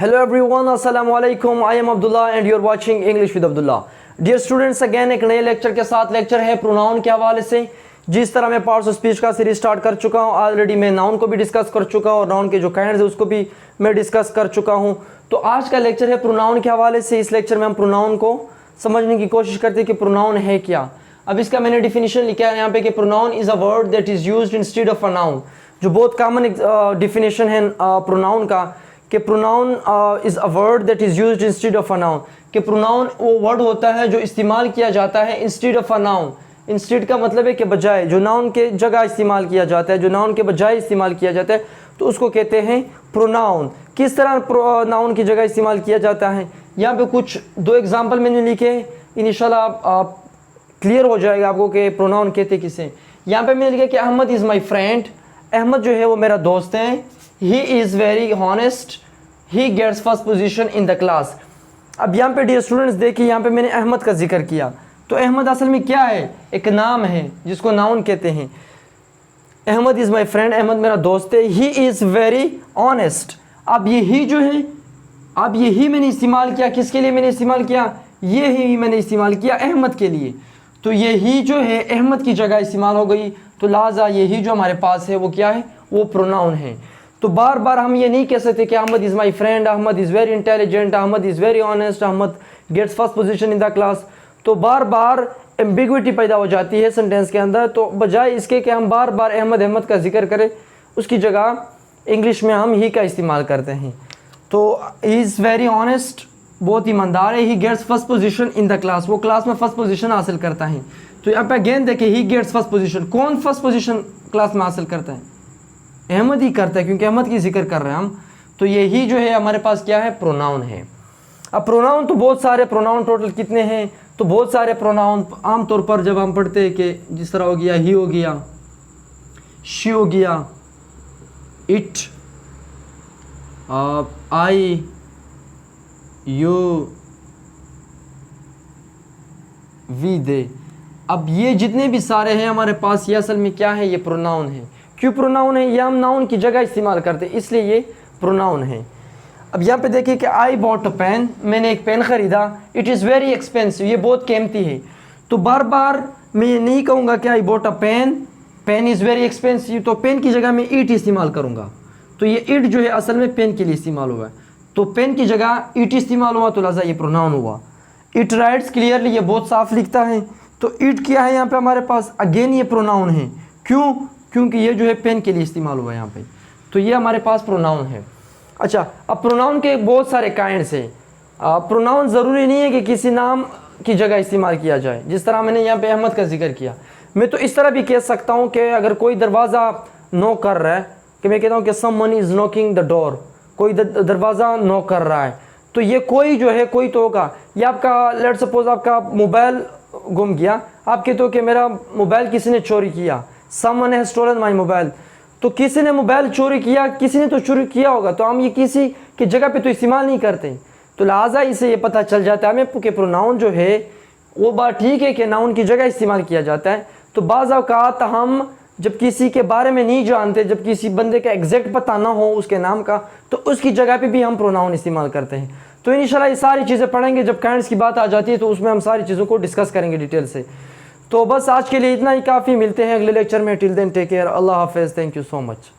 Hello everyone, Assalamu alaikum. I am Abdullah and you are watching English with Abdullah. Dear students, again एक नए lecture के साथ lecture है pronoun के हवाले से। जिस तरह मैं पार्ट्स ऑफ स्पीच का सीरीज स्टार्ट कर चुका हूँ, ऑलरेडी मैं नाउन को भी डिस्कस कर चुका हूँ और नाउन के जो काइंड्स है उसको भी मैं डिस्कस कर चुका हूँ। तो आज का लेक्चर है प्रोनाउन के हवाले से। इस लेक्चर में हम प्रोनाउन को समझने की कोशिश करते हैं कि प्रोनाउन है क्या। अब इसका मैंने डिफिनीशन लिखा है यहाँ पे कि pronoun is a word that is used instead of a noun. जो बहुत कॉमन डिफिनीशन है प्रोनाउन का कि pronoun is a word that is used instead of a noun, कि प्रोनाउन वो वर्ड होता है जो इस्तेमाल किया जाता है instead of a noun. Instead का मतलब है कि बजाय, जो नाउन के जगह इस्तेमाल किया जाता है, जो नाउन के बजाय इस्तेमाल किया जाता है, तो उसको कहते हैं प्रोनाउन। किस तरह नाउन की जगह इस्तेमाल किया जाता है, यहाँ पे कुछ दो एग्जाम्पल मैंने लिखे हैं। इंशाल्लाह आप क्लियर हो जाएगा आपको कि प्रोनाउन कहते किसे। यहाँ पे मैंने लिखा कि Ahmed is my friend. Ahmed जो है वो मेरा दोस्त है। He is very honest, he gets first position in the class. अब यहाँ पे डियर स्टूडेंट्स देखिए, यहाँ पे मैंने अहमद का जिक्र किया, तो अहमद असल में क्या है? एक नाम है जिसको नाउन कहते हैं। Ahmed is my friend, Ahmed मेरा दोस्त है। He is very honest. अब ये ही जो है, अब ये ही मैंने इस्तेमाल किया, किसके लिए मैंने इस्तेमाल किया? ये ही मैंने इस्तेमाल किया अहमद के लिए। तो ये ही जो है अहमद की जगह इस्तेमाल हो गई, तो लिहाजा ये ही जो हमारे पास है वो क्या है? वो प्रोनाउन है। तो बार बार हम ये नहीं कह सकते कि Ahmed is my friend, Ahmed is very intelligent, Ahmed is very honest, Ahmed gets first position in the class. तो बार बार एम्बिग्विटी पैदा हो जाती है सेंटेंस के अंदर। तो बजाय इसके कि हम बार बार अहमद अहमद का जिक्र करें, उसकी जगह इंग्लिश में हम ही का इस्तेमाल करते हैं। तो ही इज़ वेरी ऑनेस्ट, बहुत ईमानदार है। He gets first position in the class, वो क्लास में फर्स्ट पोजीशन हासिल करता है। तो यहाँ पे अगेन देखिए, ही गेट्स फर्स्ट पोजीशन, कौन फर्स्ट पोजीशन क्लास में हासिल करता है? अहमद ही करता है, क्योंकि अहमद की जिक्र कर रहे हैं हम। तो ये ही जो है हमारे पास क्या है? प्रोनाउन है। अब प्रोनाउन तो बहुत सारे प्रोनाउन, टोटल कितने हैं? तो बहुत सारे प्रोनाउन आमतौर पर जब हम पढ़ते हैं कि जिस तरह हो गया ही, हो गया शी, हो गया इट, आई, यू, वी, दे। अब ये जितने भी सारे हैं हमारे पास, ये असल में क्या है? ये प्रोनाउन है। क्यों प्रोनाउन है? ये हम नाउन की जगह इस्तेमाल करते हैं, इसलिए ये प्रोनाउन है। अब यहाँ पे देखिए कि आई बॉट अ पेन, मैंने एक पेन ख़रीदा। इट इज़ वेरी एक्सपेंसिव, ये बहुत कीमती है। तो बार बार मैं ये नहीं कहूँगा कि I bought a pen, pen is very expensive, तो पेन की जगह मैं इट इस्तेमाल करूँगा। तो ये इट जो है असल में पेन के लिए इस्तेमाल हुआ है, तो पेन की जगह इट इस्तेमाल हुआ, तो लिहाजा ये प्रोनाउन हुआ। इट राइट्स क्लियरली, ये बहुत साफ लिखता है। तो इट क्या है यहाँ पे हमारे पास? अगेन ये प्रोनाउन है। क्यों? क्योंकि ये जो है पेन के लिए इस्तेमाल हुआ है यहाँ पे। तो ये हमारे पास प्रोनाउन है। अच्छा, अब प्रोनाउन के बहुत सारे काइंड्स हैं। प्रोनाउन ज़रूरी नहीं है कि किसी नाम की जगह इस्तेमाल किया जाए। जिस तरह मैंने यहाँ पे अहमद का जिक्र किया, मैं तो इस तरह भी कह सकता हूँ कि अगर कोई दरवाज़ा नॉक कर रहा है, कि मैं कहता हूँ कि someone is knocking the door, कोई दरवाज़ा नॉक कर रहा है, तो ये कोई जो है कोई तो होगा। या आपका लेट सपोज आपका मोबाइल गुम गया, आप कहते हो कि मेरा मोबाइल किसी ने चोरी किया, someone has stolen my mobile. तो किसी ने मोबाइल चोरी किया, किसी ने तो चोरी किया होगा, तो हम ये किसी की जगह पे तो इस्तेमाल नहीं करते। तो लिहाजा इससे ये पता चल जाता है हमें कि प्रोनाउन जो है वो बात ठीक है कि नाउन की जगह इस्तेमाल किया जाता है। तो बाज़ औक़ात हम जब किसी के बारे में नहीं जानते, जब किसी बंदे का एग्जैक्ट पता ना हो उसके नाम का, तो उसकी जगह पे भी हम प्रोनाउन इस्तेमाल करते हैं। तो इंशाल्लाह ये सारी चीज़ें पढ़ेंगे। जब काइंड्स की बात आ जाती है तो उसमें हम सारी चीज़ों को डिस्कस करेंगे डिटेल से। तो बस आज के लिए इतना ही काफ़ी। मिलते हैं अगले लेक्चर में। टिल देन टेक केयर, अल्लाह हाफ़िज़, थैंक यू सो मच।